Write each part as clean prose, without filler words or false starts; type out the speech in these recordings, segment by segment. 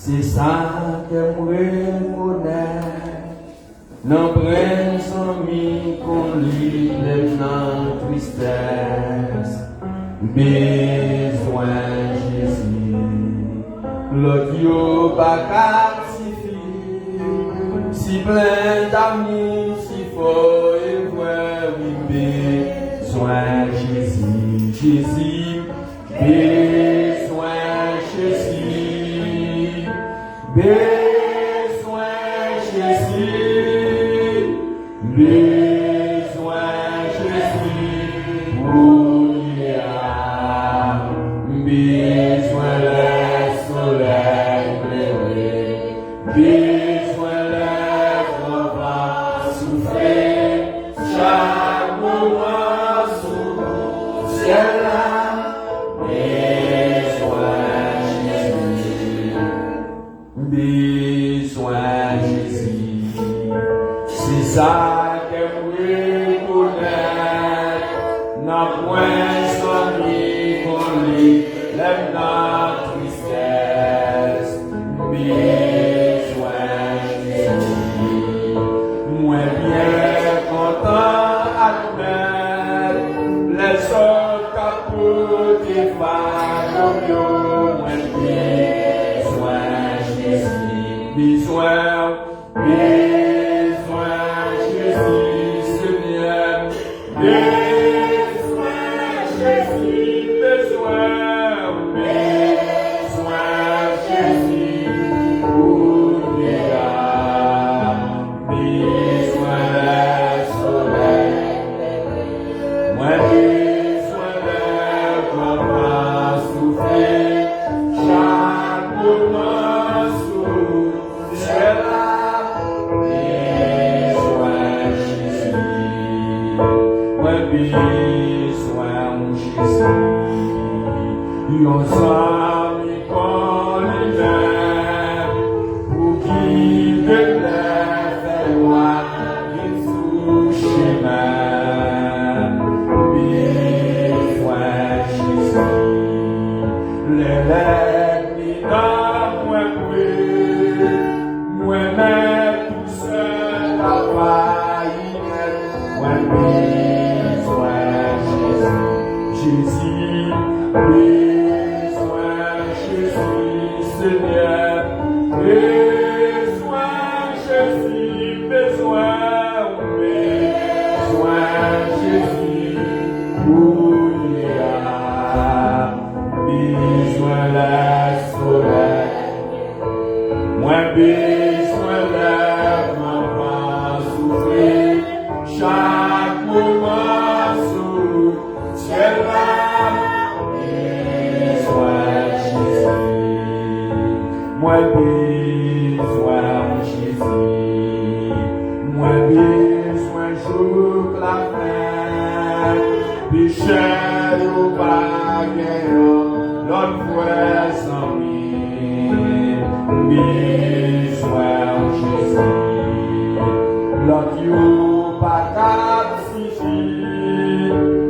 C'est ça que moi connais. Non prenne son mi qu'on lit dans tristesse. Besoin Jésus. L'autre yo pas captifié. Si plein d'amour, si fort et vrai, oui, besoin Jésus. Jésus, besoin Jésus. Besoin Jésus, besoin Jésus, besoin le soleil éclairé, besoin le vent souffler, chaque moment sous le ciel là, besoin Jésus. Besoin Jésus, c'est ça que vous connaissez, n'a point son lit qu'on lit, lève notre tristesse. Besoin Jésus, moi bien content admettre les autres capots des femmes, moi besoin Jésus, besoin Jésus, Seigneur, besoin Jésus, besoin Jésus, oubliez, besoin le soleil, moi besoin le vent souffler, chaque moment sous ciel là, besoin Jésus, moi besoin Jésus, yon s'ami qu'on l'aime, pour qui de l'être loin, il sous chemin, besoin Jésus, l'ennemi dans moi brûle, moi-même tout seul à faillir, moi besoin Jésus, besoin Jésus, Seigneur, besoin Jésus, besoin Jésus, oubliez, besoin le soleil, moi besoin le vent souffler, chaque moment sous ciel là, besoin Jésus, moi besoin Jésus, moi besoin jour la fin, péché ou pas l'autre fois sans mille, besoin Jésus, l'autre you pas captifié,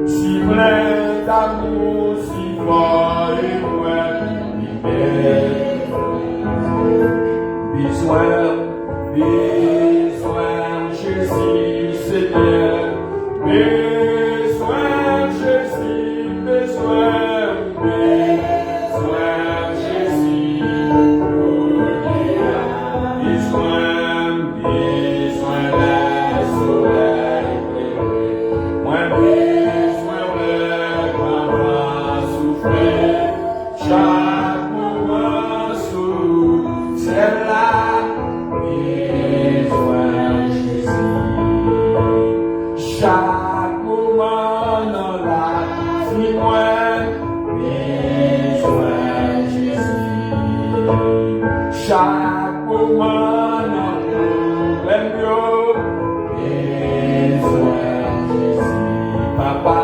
si plein d'amour, si fort et vrai, besoin Jésus, Seigneur, besoin Jésus, besoin Jésus, besoin le soleil, moi besoin le vent souffler, chaque moment sous celle-là, besoin Jésus, chaque moment dans la vie, moi besoin Jésus, chaque moment dans le problème, besoin Jésus, papa,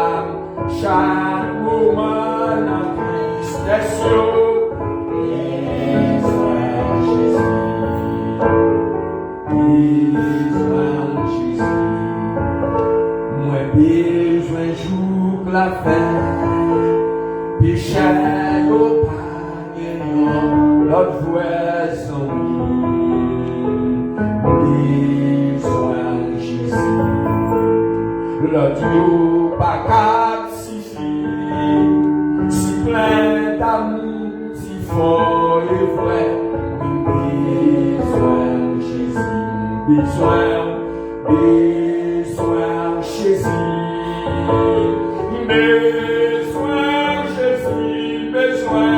chaque moment dans la tristesse, besoin jour la fin, péché au pas l'autre fois l'audio pas cap si plein d'amour, si fort et vrai. Besoin Jésus. Besoin Jésus, besoin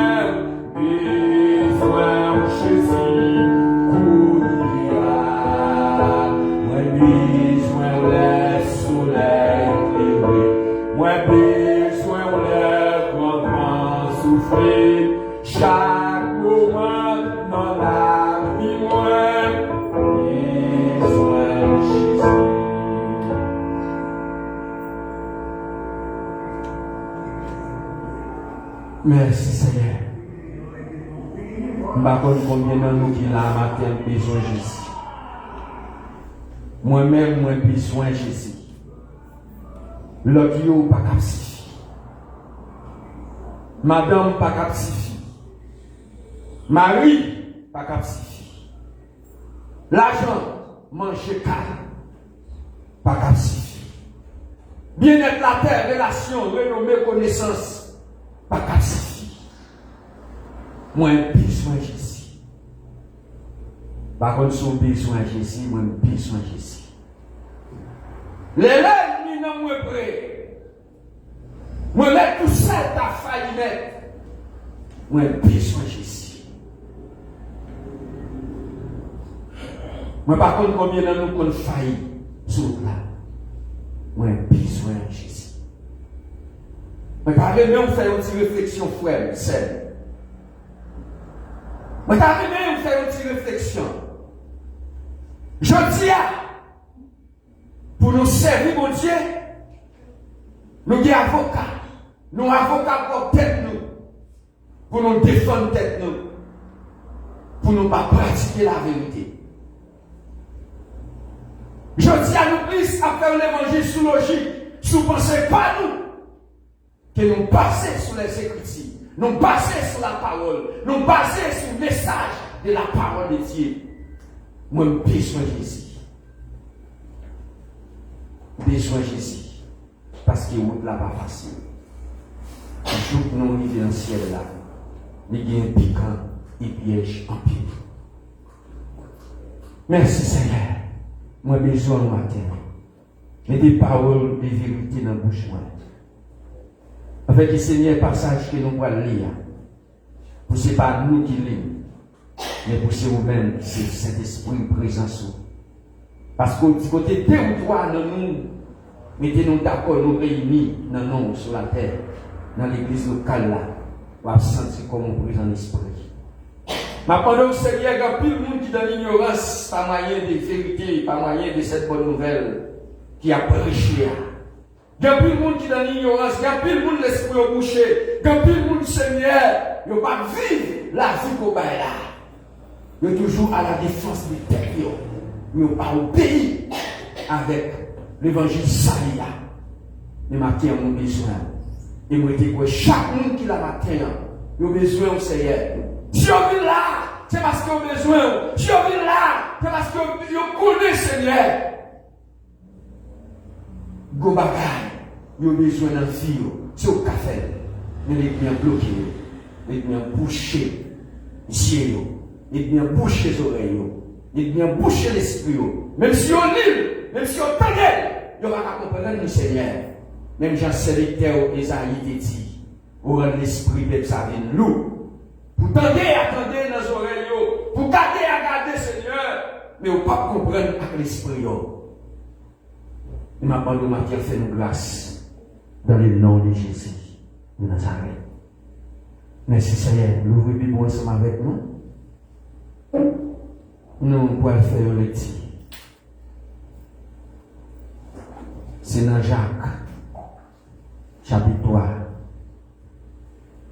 Jésus. Courir, moi besoin le soleil élevé, moi besoin le grand souffler. Chaque moment dans la vie, moi besoin Jésus. Merci Seigneur. Je ne sais pas combien de nous qui là matin besoin de Jésus. Moi-même, moi besoin de Jésus. L'autre yo pas captif. Madame pas captif. Marie pas captif. L'argent manger calme pas captif. Bien-être la terre, relation, renommée, connaissance pas captif. Moi besoin de Jésus. Par contre, si on besoin de Jésus, moi besoin de Jésus. L'élève ni non moi prêt. Moi mettre tout ça ta failli mettre. Moi besoin de Jésus. Moi par contre combien de nous qu'on failli sur là. Moi besoin de Jésus. Mais par exemple, on fait une petite réflexion frère, c'est moi, t'as même faire une petite réflexion. Je dis pour nous servir, mon Dieu, nous sommes avocats. Nous avocats pour tête nous. Pour nous défendre tête nous. Pour nous pas pratiquer la vérité. Je dis à nous plus à faire l'évangile sous logique, sous pensée, pas nous. Que nous passions sur les Écritures. Nous basons sur la parole. Nous basons sur le message de la parole de Dieu. Moi, je besoin de Jésus. Besoin de Jésus. Parce que route là pas facile. Le jour que nous arrivons dans le ciel là, il y a un piquant et piège en pied. Merci Seigneur. Moi, besoin de matin. Mais des paroles, des vérités dans la bouche. Avec le Seigneur, passage que nous allons lire, pour ce n'est pas nous qui lisons, mais pour ce vous-même, c'est le Saint-Esprit présent sur nous. Parce qu'au côté deux ou trois dans nous, mettez-nous d'accord, nous réunis dans nous sur la terre, dans l'église locale là, pour sentir comme on présent l'esprit. Mais pendant que le Seigneur, il y a plus de monde qui est dans l'ignorance, par moyen de vérité, par moyen de cette bonne nouvelle, qui a prêché. Il y a plus de monde qui est dans l'ignorance, il y a plus de monde l'esprit au boucher, il y a plus de monde Seigneur, il n'y a pas vivre la vie qu'on va là. Il y a toujours à la défense du tête, il n'y a pas obéi avec l'évangile salia. Mais matin, on a besoin. Et moi, je dis que chaque monde qui l'a matin, il a besoin au Seigneur. Si on vit là, c'est parce qu'on a besoin. Si on vit là, c'est parce qu'on connaît le Seigneur. Go bagay, yo besoin d'un vie, c'est au café, mais les bien bloqués, les bien bouchés, les yeux, les bien bouchés les oreilles, les bien bouchés l'esprit, même si on lit, même si on t'aide, il va pas comprendre le Seigneur. Même Jean Sélecteur, Esaïe te dit, pour rendre l'esprit de sa vie loup, pour tendre à tendre dans les oreilles, pour garder à garder Seigneur, mais on pas comprendre avec l'esprit. Et maintenant, nous m'avons fait une grâce dans le nom de Jésus de Nazareth. Merci Seigneur, nous voulons ensemble avec nous. Nous pouvons faire le lecture. C'est dans Jacques, chapitre 3.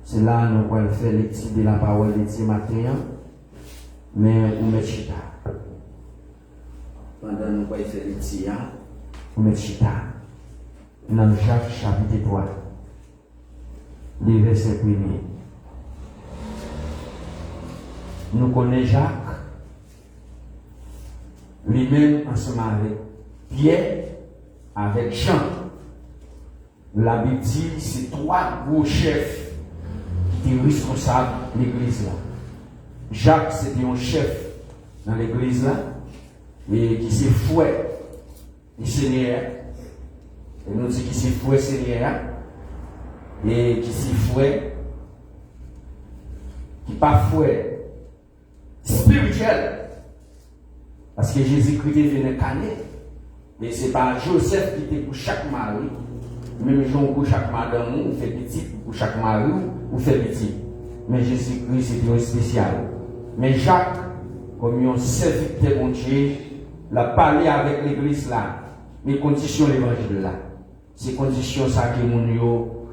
C'est là que nous pouvons faire le lecture de la parole de Dieu matin. Mais on met chita. Pendant nous pouvons faire le lecture. Mechita, dans Jacques chapitre 3, le verset 1er. Nous connaissons Jacques, lui-même ensemble avec Pierre, avec Jean, la Bible dit c'est trois gros chefs qui étaient responsables de l'église là. Jacques, c'était un chef dans l'église là, et qui s'est fouet le Seigneur. Et nous dit qui s'est fouet le Seigneur, et qui s'est fouet, qui pas fouet spirituel. Parce que Jésus-Christ est venu incarner. Et c'est pas Joseph qui était pour chaque mari. Même Jean pour chaque madame, ou fait petit, pour chaque mari, ou fait petit. Mais Jésus-Christ c'était un spécial. Mais Jacques, comme un serviteur de Dieu, l'a parlé avec l'église là. Les conditions de l'évangile là. Ces conditions ça que mon yo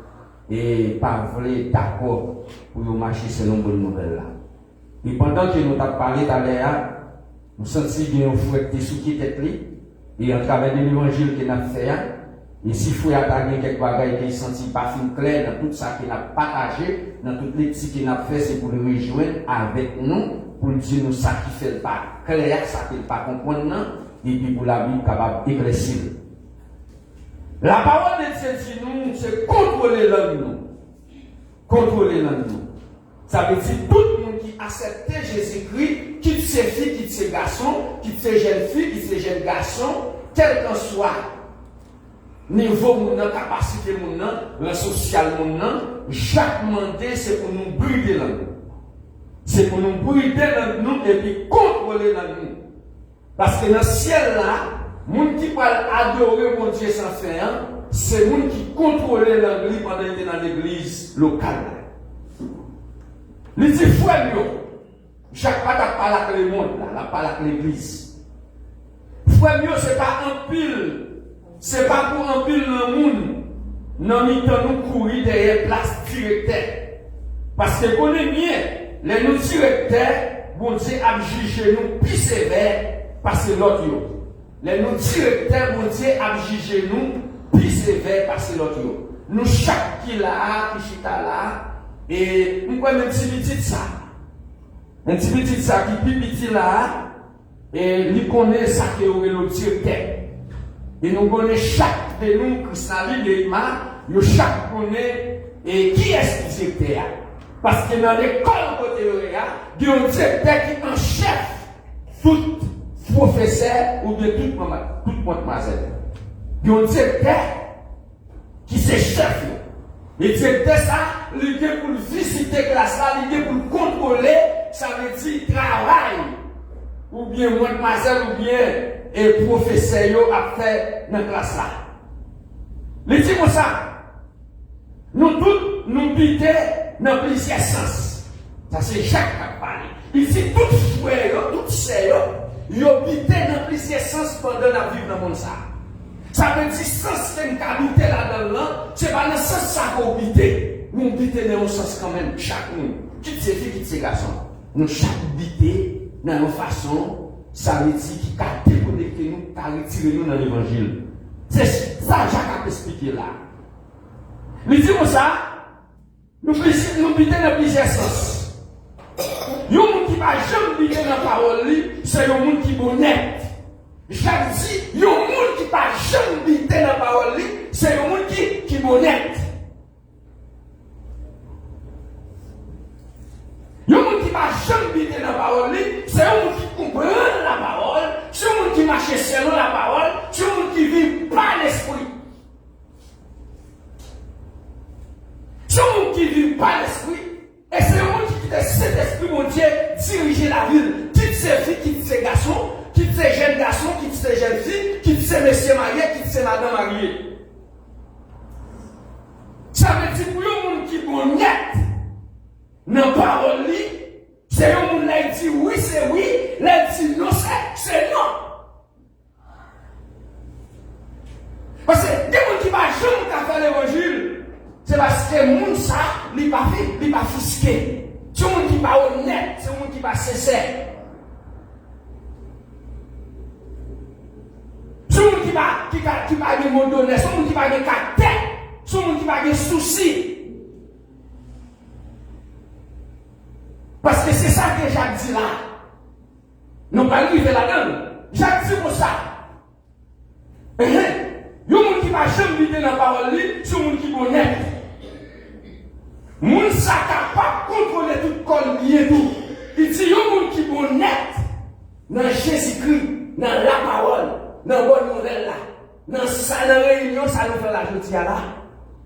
et pas voulu d'accord pour marcher selon bonne nouvelle là. Et pendant que nous avons parlé d'aller, nous sentons bien un frère qui est sous qui tête et en travers de l'évangile qu'il a fait, et si frère a gagné quelque chose qui est senti pas fin clair dans tout ça qu'il a partagé, dans toutes les petits qu'il a fait, c'est pour le rejoindre avec nous, pour nous dire nous ça qui fait pas clair, ça qui pas comprendre, et puis pour la Bible capable d'éclaircir. La parole de Dieu dit nous, c'est contrôler l'homme nous. Contrôler l'homme nous. Ça veut dire tout le monde qui accepte Jésus-Christ, quitte ses filles, quitte ses garçons, quitte ses jeunes filles, quitte ses jeunes garçons, quel qu'en soit niveau mon capacité mon le social mon chaque mandé c'est pour nous brider l'homme. C'est pour nous brider l'homme et puis contrôler l'homme. Parce que dans le ciel là, moun qui parle adorer mon Dieu sans faire, c'est moun qui contrôle l'anglais pendant qu'il est dans l'église locale. Il dit, frère, chaque pas parle avec le monde, là, la parle avec l'église. Frère, c'est pas un pile, c'est pas pour un pile dans le monde, non, nous courir derrière place directeur. Parce que qu'on est bien, les nous directeurs, bon Dieu a jugé nous plus sévère, parce que l'autre. Les nous directeurs, mon Dieu, a jugé nous, plus sévère parce que l'autre. Nous, chaque qui là, qui chita là, et nous avons un petit petit ça. Un petit petit ça qui est petit là, et nous connaissons ça qui est le directeur. Et nous connaissons chaque de nous, Christali, nous chaque connaît, et qui est ce directeur? Parce que dans l'école côté il y a un directeur qui est en chef. Tout professeur ou bien toute mademoiselle. Il y a un directeur qui c'est chef. Le directeur ça, il est pour visiter la classe là, il est pour contrôler, ça veut dire travail. Ou bien mademoiselle ou bien et professeur a fait dans la classe là. Il dit comme ça. Nous tous nous biter dans plusieurs sens. Ça c'est Jacques qui a parlé. Il dit tout frère, tout sœur, ils ont bité dans plusieurs sens pendant la vie dans le monde. Ça veut dire sens que nous avons bité là-dedans, c'est pas dans le sens ça qu'on bité. Nous bité dans le sens quand même, chaque nous. Qui ces filles, qui ces garçons. Nous chaque bité dans nos façons, ça veut dire qu'il a déconnecté nous, qu'il a retiré nous dans l'évangile. C'est ça Jacques a expliqué là. Il dit comme ça, nous bité dans plusieurs sens. Il y a un monde qui va jamais biter dans la parole, c'est un monde qui est honnête. Jacques dit, il y a un monde qui va jamais biter dans la parole, c'est un monde qui est honnête. Il y a un monde qui va jamais biter dans la parole, c'est un monde qui comprend la parole, c'est un monde qui marche selon la parole, c'est un monde qui vit par l'esprit. C'est un monde qui vit par l'esprit. Et c'est un monde qui quitte cet esprit, mon Dieu, diriger la ville. Quitte ses filles, quitte ses garçons, quitte ses jeunes garçons, quitte ses jeunes filles, quitte ses messieurs mariés, quitte ses madames mariées. Ça veut dire pour un monde qui est honnête, dans la parole, c'est un monde qui dit oui, c'est oui, qui dit non, c'est non. Parce que des gens qui ne vont jamais faire l'évangile, c'est parce que le monde ça, il va pas fusquer. C'est un monde qui va honnête, c'est un monde qui va sincère. C'est un monde qui va avoir mon donné, c'est un monde qui va avoir caractère, c'est un monde qui va avoir souci. Parce que c'est ça que Jacques dit là. Non pas lui, il fait la donne. Jacques dit pour ça. Il y a un monde qui va jamais vite dans la parole, c'est un monde qui est honnête. Moun sa capable de contrôler tout corps bien tout. Il dit un monde qui est honnête dans Jésus-Christ, dans la parole, dans la bonne nouvelle là, dans la réunion, ça nous fait la journée là.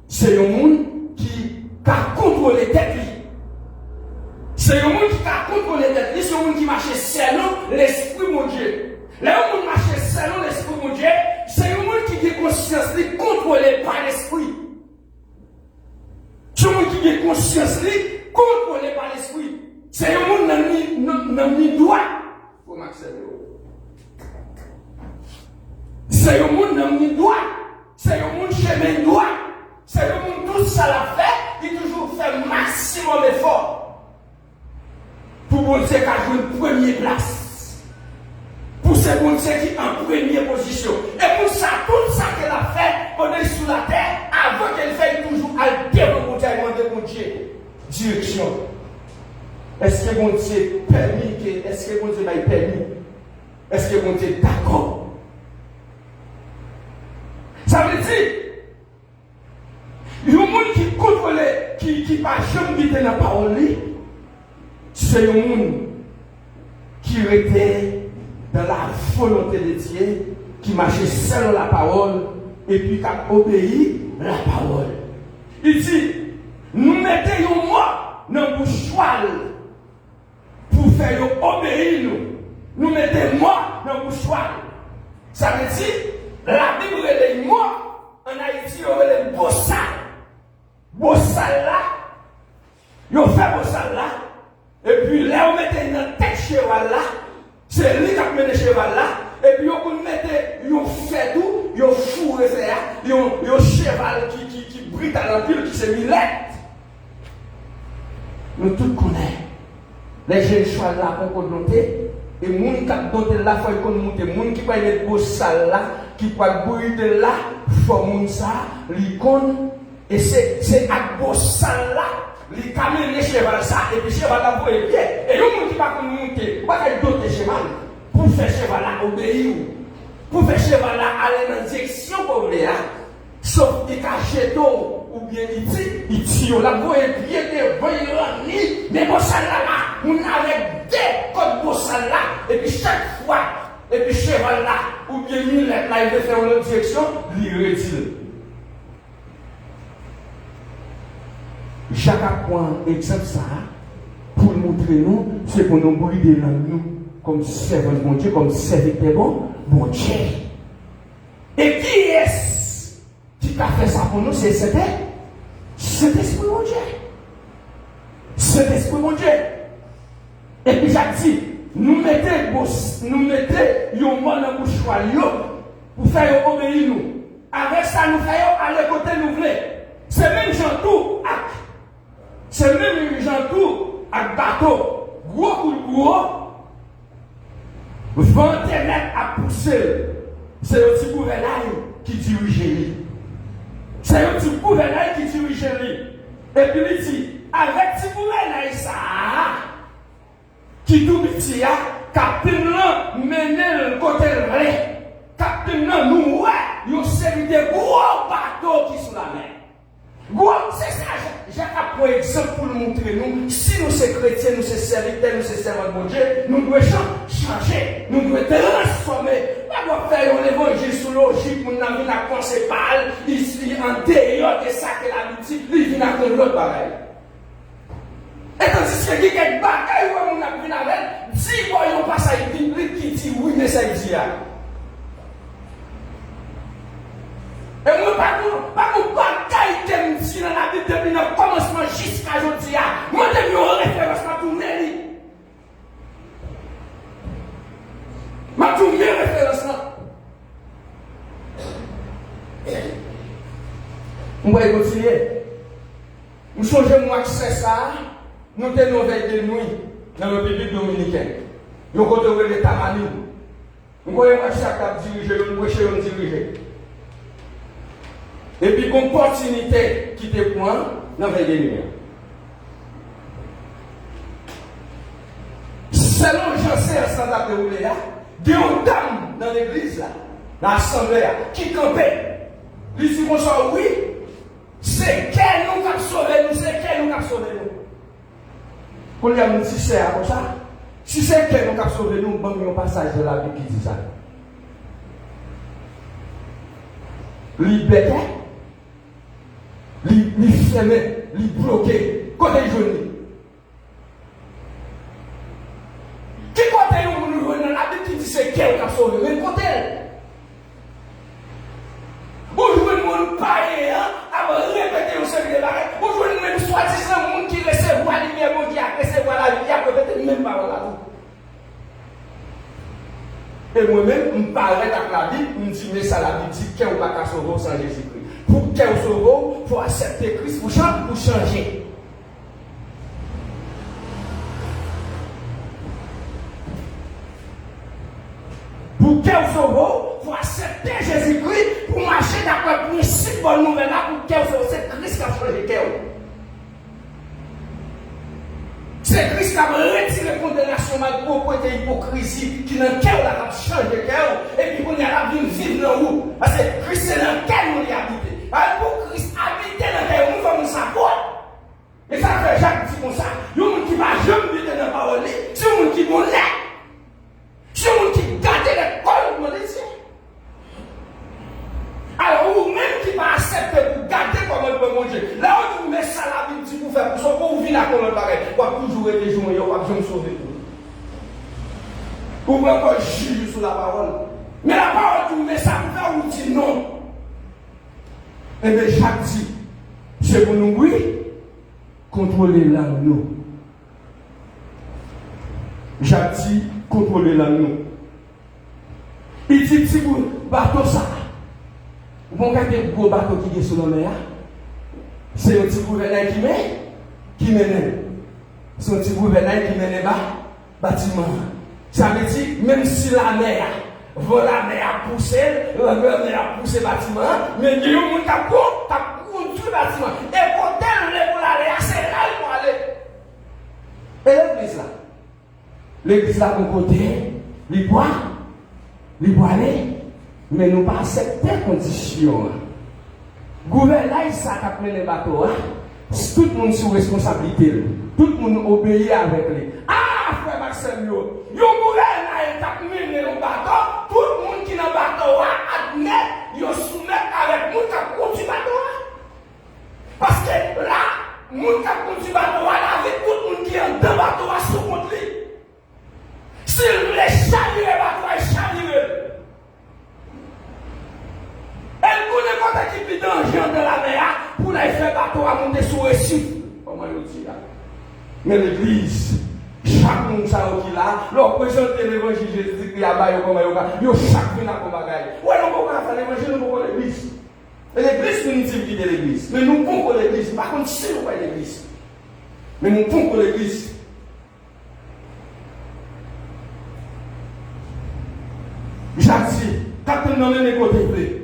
C'est un monde qui a contrôlé tête. C'est un monde qui a contrôlé tête. C'est un monde qui marche selon l'esprit de Dieu. Là où on marche selon l'esprit de Dieu, c'est un monde qui a conscience contrôlé par l'esprit. C'est un monde qui a conscience contrôlé par l'esprit. C'est un monde qui n'a ni droit. Faut m'accepter. C'est un monde qui n'a ni droit. C'est un monde chemin droit. C'est un monde tout ça l'a fait. Il toujours fait maximum d'efforts pour bon Dieu qu'à jouer une première place. Pour ce bon Dieu qui est en première position. Et pour ça, tout ça qu'elle a fait pendant sous la terre, avant qu'elle fasse toujours à devant mon Dieu, demander mon Dieu direction. Est-ce que mon Dieu permis, est-ce que mon Dieu m'a permis? Est-ce que mon Dieu est d'accord? Ça veut dire, il y a un monde qui contrôle, qui ne va jamais vite dans la parole, c'est un monde qui était dans la volonté de Dieu, qui marchait selon la parole, et puis qui a obéi la parole. Il dit, nous mettons un mot dans le bouchoir pour faire obéir nous. Nous mettons un mot dans le bouchoir. Ça veut dire, la Bible est des mots, en Haïti, on est des bossal. Bossal là, on fait bossal là, et puis là, on met une tête cheval là, c'est lui qui a mené cheval là, et puis on met, on fait tout, on fourre ça, on cheval qui brille à l'empire, qui se millette. Nous tous connaissons. Les jeunes cheval là, on peut noter, et les gens qui ont doté là, il faut monter, les gens qui ont été bossal là, qui ont brûler là, il faut monter ça, l'icône. Et c'est à bossal là, les camions les chevals ça, et puis cheval là pour les pieds. Et les gens qui ne peuvent pas monter, pas qu'ils dotent les chevals, pour faire cheval là obéir, pour faire cheval là aller dans la direction pour obéir, sauf qu'il cache tout, ou bien il tire là pour les pieds, mais bossal là, on avec des codes bossal là, et puis chaque fois, et puis cheval là, ou bien il là, il veut faire une direction, il retire. Chaque point exemple ça pour montrer nous c'est pour nous brûler dans nous comme servant de mon Dieu, comme serviteur bon Dieu. Et qui est-ce qui a fait ça pour nous? C'est cet esprit mon Dieu. Cet esprit mon Dieu. Et puis j'ai dit, nous mettons un mot dans le mouchoir pour faire obéir nous. Avec ça, nous faisons à le côté nous voulons. C'est même gens tout. C'est même gens tout avec bateau. Gros coup de gros. 20 mètres à pousser. C'est le petit gouvernail qui dirige lui. C'est le petit gouvernail qui dirige lui. Et puis il dit, avec ce petit gouvernail ça, qui tout petit, capitaine là, mener le côté vrai. Capitaine là, nous, ouais, il y a une série de gros bateaux qui sont la mer. C'est ça, j'ai un exemple pour nous montrer nous, si nous sommes chrétiens, nous sommes serviteurs, nous sommes servants de mon Dieu, nous devons changer, nous devons transformer. Pas pour faire un évangile sous logique, nous n'avons pas pensé par ici, en dehors de ça que l'habitude, il vient à l'autre pareil. Et tandis que quelqu'un bagaille, nous n'avons pas avec, dis moi, il n'y a pas ça, il qui dit oui, mais ça il dit. Et moi, pas mon bagaille qui me dit dans la Bible depuis le commencement jusqu'à aujourd'hui. Moi, je me référence à tout le monde. Ma tout le référence là. On va continuer. Nous changeons mon accès ça. Nous tenons veille de nuit dans la République dominicaine. Nous continuons les tamanous. Nous voyons chaque diriger, nous voyons diriger. Et puis, une opportunité qui te prend dans la veille de nuit. Selon Jean-Serge Santa-Péoulé, il y a une dame dans l'église, dans l'assemblée, qui campait. Il dit comme ça, oui, c'est qu'elle nous a sauvé nous, c'est qu'elle nous a sauvé nous. Pour lui dire si c'est comme ça, si c'est qu'elle nous a sauvé nous, bon, il y a un passage de la Bible qui dit ça. Liberté, li fermé, li bloqué, côté jaune. Qui côté nous dans la Bible qui dit c'est qu'elle qui a sauvé, mais côté. Aujourd'hui, nous parlons, avant de répéter au série de barres. Aujourd'hui, même soi-disant, monde qui recevoir la lumière, monde qui a recevoir la vie, il a répété même parole là. Et moi-même, je me parle avec la Bible, je me dis, mais ça, la Bible dit qu'il n'y a pas de sauver sans Jésus-Christ. Pour qu'il y ait un sauver, il faut accepter Christ pour changer. Pour qu'il y ait un sauver, il faut accepter Jésus-Christ pour marcher d'après le principe de nouvelle là, pour qu'il y ait un sauver. C'est Christ qui a changé le cœur. C'est Christ qui a retiré la condamnation mal propreté hypocrisie qui dans le cœur a changé le cœur et puis qu'on a vivre dans où. Parce que Christ c'est dans lequel nous habité. Alors pour Christ habiter dans le cœur, nous faisons ça quoi. Et ça fait Jacques dit comme ça. Il y a un monde qui va jamais vivre dans la parole. C'est un monde qui est honnête. C'est un monde qui garde les codes de Dieu. Alors, vous-même qui va accepter pour garder comme un bon Dieu. Là où vous mettez ça la Bible, pour faire pour ça, vous venez à comme un pareil. Vous avez toujours été joint, vous avez besoin de sauver tout. Vous pouvez encore juger sur la parole. Mais la parole, vous mettez ça pour faire, vous dites non. Et bien, Jacques dit, c'est pour nous, oui, contrôler langue nous. Jacques dit, contrôler langue nous. Il dit, si vous bateau ça. Bon, quand il y a un gros bateau qui est sur la mer, c'est un petit gouvernail qui mène. C'est un petit gouvernail qui mène bas bâtiment. Ça veut dire, même si la mer, la mer a poussé, la mer a poussé le bâtiment, mais il y a un monde qui a construit le bâtiment. Et quand elle pour aller, c'est là pour aller. Et l'église là? L'église là, pour côté, il boit aller. Mais nous pas accepter conditions. Gouvernail, ça qui a les bateaux, tout le monde sous responsabilité. Tout le monde obéit avec lui. Ah, frère Maxime, yo gouvernail qui a mené le bateau, tout le monde qui est dans le bateau admet, yo soumet avec nous qui a conduit le bateau. Parce que là, nous qui a conduit le bateau, avec tout le monde qui est dans le bateau, sous contre lui. S'il voulait chavirer le bateau, il chavirer. Elle connaît quand il est danger de la mer pour aller faire bateau à monter sur le récif. Comment il dit là? Mais l'église, chaque monde qui est là, leur présenter l'évangile Jésus-Christ, il y a comment il y a chaque monde comme bagaille. Ouais, nous pouvons faire l'évangile, nous pouvons l'église. Et l'église, nous nous dit de l'église. Mais nous pouvons l'église. Par contre, si nous voyons l'église. Mais nous pouvons l'église. Jacques dit, quand on nomme les côtés,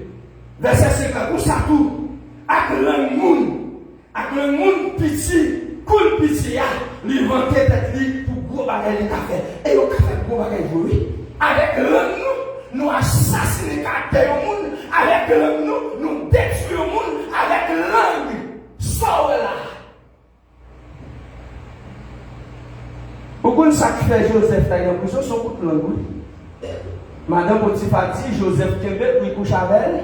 verset 50, où ça tout, avec le monde petit, cool petit, il vantait tête lui pour gros bagaille de café. Et le café gros bagaille pour lui. Avec nous assassinons le caractère au monde. Avec nous détruisons le monde. Avec langue, sort là. Pourquoi ça fait Joseph dans la prison, son coup de langue? Madame Potiphar dit, Joseph Kébé, puis couche avec elle.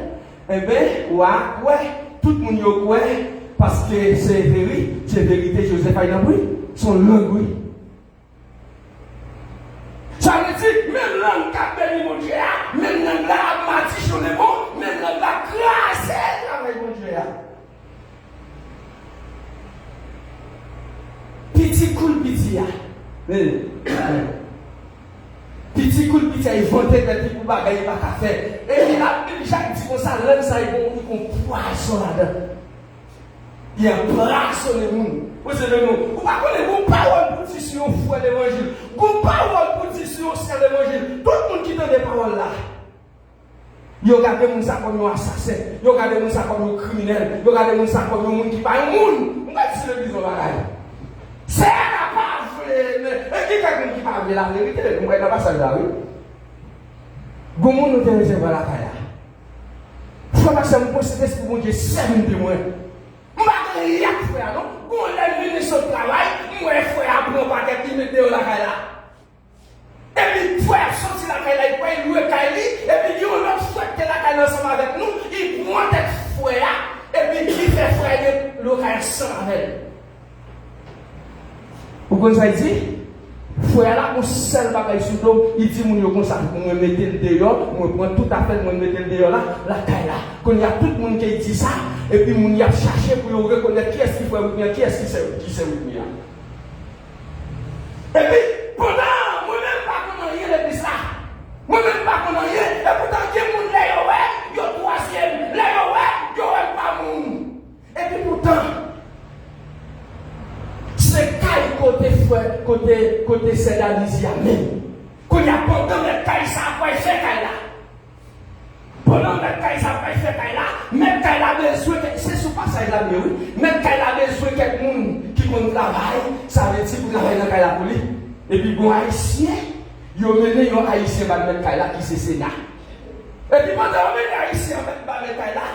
Eh bien, ouais, tout le monde y est, parce que c'est vérité, Joseph a dit, son langue, oui. Ça veut dire, même langue qu'a béni mon Dieu, même langue la mati sur les mots, même langue la grâce avec mon Dieu. Petit cool, petit, petit coup de pitié, ils vont être des pour bagailler pas qu'à faire. Et la Bible, chaque dit comme ça, l'homme, ça, ils vont poisson là-dedans. Il y a un poisson dans le monde. Vous savez, vous ne connaissez pas parole pour dire si on fout l'évangile. Vous parole pour dire si on sert l'évangile. Tout le monde qui donne des paroles là. Ils regardent les gens comme un assassin. Ils regardent les gens comme un criminel. Ils regardent les gens comme un monde qui parle un monde. On va dire le disons bagaille. C'est la part. Et quelqu'un qui parle de la vérité, on va pas ça là, oui. Comment nous te recevoir la caille? Frère Maxime, vous possédez ce que vous dites, c'est une de moi. Je ne vais pas rien faire, non? Quand on est venu sur le travail, moi, frère, pour pas qu'il me dise la caille là. Et puis, frère, sorti la caille là, il peut louer caille, et puis, il y a un autre frère qui est la caille ensemble avec nous, il prend tête frère, et puis, il fait frère, le caille ensemble avec elle. Vous comprenez ça dit? Frère là, mon seul bagage sur l'homme, il dit mon yo comme ça, moi mettre le dehors, moi prendre tout à fait, moi mettre le dehors là, la caille là. Quand il y a tout le monde qui dit ça, et puis mon y a cherché pour reconnaître qui est-ce qui fait ou qui est-ce qui sait ou bien. Et puis pendant moi-même pas comment rien depuis ça. Moi-même pas comment rien, et pourtant qui moun là yo troisième, là yo pas moun. Et puis pourtant c'est caille côté Sédalisia même. Quand il y a pendant le caille ça va faire caille là. Pendant le caille ça va faire caille là, même caille a besoin, c'est sous passage là, oui. Même caille a besoin quelqu'un qui compte travail, ça veut dire pour travailler dans caille là pour lui. Et puis bon haïtien, il mené un haïtien dans le caille là qui c'est Sénat. Et puis pendant le haïtien dans le caille là,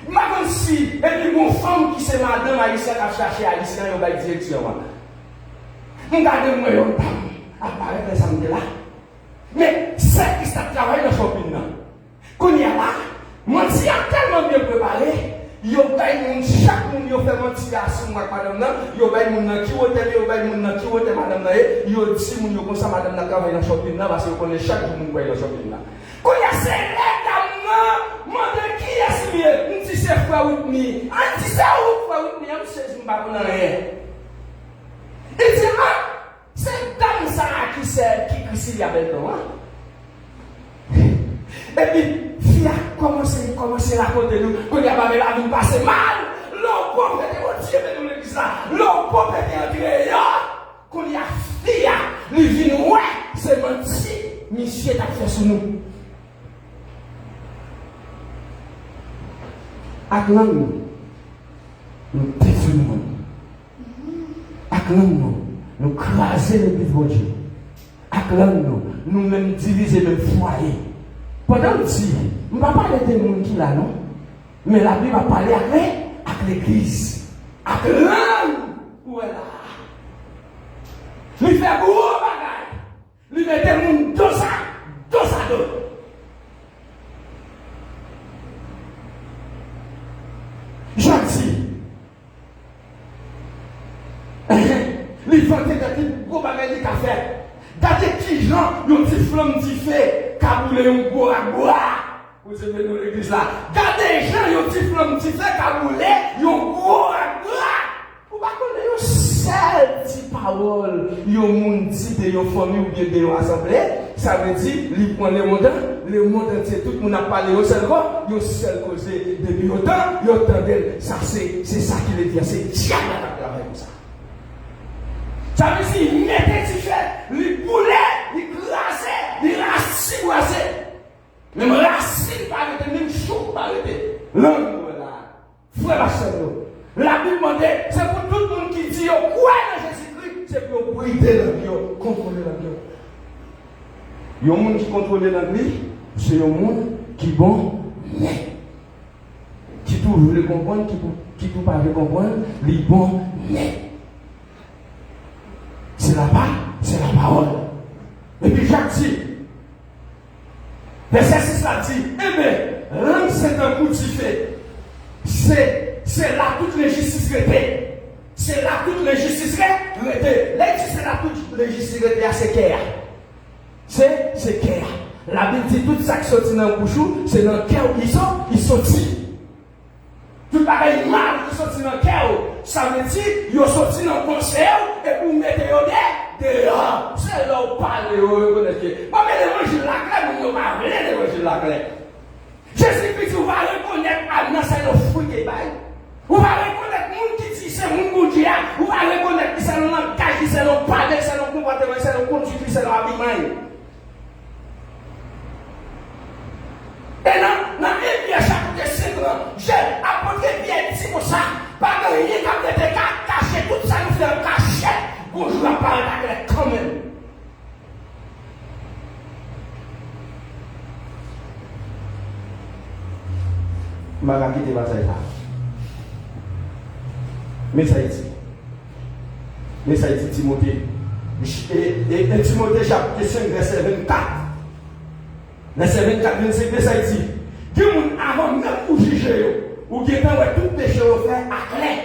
ma si, et puis mon femme qui c'est madame haïtienne qui a cherché haïtien, il va direction. Regardez-moi, apparaît les samedis là. Mais c'est qui ça travaille dans le shopping là. Quand il y a là, mon si a tellement bien préparé, il y a chaque monde qui fait mentir à son madame là, il y a mon qui hôtel, il y a mon qui hôtel madame là, il y a aussi mon comme ça madame là travaille dans le shopping là parce qu'on connaît chaque jour mon dans le shopping là. Quand il y a ces dames, mon qui est mieux, on dit c'est frère Whitney, on dit c'est frère Whitney, on sait je pas connaît rien. Il dit c'est dame ça qui s'y a belle et puis fia commencer à raconter nous quand il y a pas la vie passer mal l'homme pauvre est Dieu mais nous l'église là l'homme pauvre est Dieu quand il y a fia lui vient ouais c'est menti monsieur t'a fait sur nous ak langue nous détruisons ak langue nous craser l'église de Dieu ak langue nous même diviser le foyer. Pendant que je ne vais pas parler de gens qui là, non? Mais la Bible va parler avec l'église. Avec l'âme. Voilà. Il fait gros bagaille. Il met des gens dos à dos. Gentil. Il fait des gros bagaille de café. Gardez qui gens, ils ont des flammes qui fait, caboulé un gros à boire. Vous aimez dans l'église là. Gardez les gens, ils ont des flammes qui fait, caboulé, ils ont gros à boire. Vous ne connaissez pas une seule petite parole, ils ont monde dit de leur famille ou bien de leur assemblée. Ça veut dire, ils prennent le monde entier, tout le monde a parlé au seul corps, ils ont seul causé depuis longtemps, ils ont entendu. Ça, c'est ça qui veut dire, c'est diable à travailler comme ça. Ça veut dire, il mettait du fait, il boulait, il glaçait, il racine. Même racine pas arrêter, même chou pas arrêter. Langue là, frère Marcel, la Bible demandait, c'est pour tout le monde qui dit, quoi dans Jésus-Christ, c'est pour brider la vie, contrôler la vie. Il y a un monde qui contrôle la vie, c'est un monde qui bon, mais qui tout veut comprendre, qui tout pas veut comprendre, il bon, mais. C'est la parole. Et puis Jacques dit, verset 6 là dit, eh bien, l'homme c'est un coup de fait. C'est là toute l'injustice répète. C'est là toute l'injustice répète. Là, c'est là toute l'injustice répète, c'est clair. C'est clair. La Bible dit tout ça qui sortit dans le bouchou, c'est dans le cœur ils sortent. Tout pareil mal qui sorti dans le cœur, ça veut dire qu'ils sont sortis dans le conseil et pour mettre dehors. C'est là où parler, vous reconnaissez. Pas mais l'évangile la clé, vous ne pas l'évangile la clé. Jésus-Christ, vous allez reconnaître Anna, c'est le fruit qui baille. Vous allez reconnaître le monde qui dit c'est mon Dieu. Vous allez reconnaître que c'est le langage, c'est le parler, c'est le comportement, c'est le conduit, c'est le habillement. Et dans Élie chapitre 5, j'ai apporté bien dit pour ça. Pas de rien comme des cacher, tout ça nous fait cacher. Bonjour la parole quand même. Je vais quitter la bataille là. Mais ça dit. Mais ça dit Timothée. Et Timothée chapitre 5, verset 24. Verset 24, 25, ça dit. Dieu avant même pour juger, ou qui est tout péché fait à clair.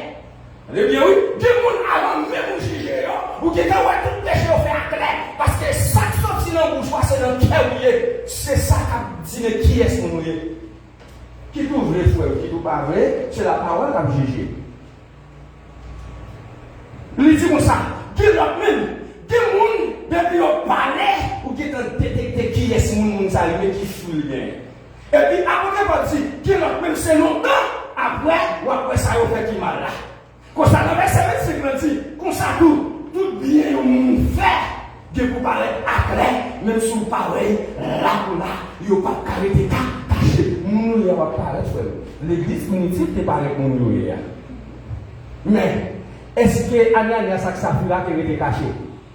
Eh bien oui, Dieu avant même pour juger, ou qui est tout péché fait à clair. Parce que ça qui sortit dans le bourgeois, c'est dans le cœur. C'est ça qui dit qui est-ce qu'on est. Qui est vrai, frère, qui est pas vrai, c'est la parole qui a jugé. Il dit comme ça, qui est là même, des gens, depuis on parlait, ou qui est en détecter qui est ce monde qui fout bien. Et puis après, on dit, qui est là même, c'est longtemps, après ça, on fait qui mal là. Quand ça, dans verset 25, on dit, comme ça, tout bien, on fait, que vous parlez à clair, même si vous parlez là ou là, il n'y a pas de caractère caché. Nous, il n'y a pas de caractère. L'église primitive n'est pas avec nous. Mais, est-ce que Ananias a sa là qui était caché?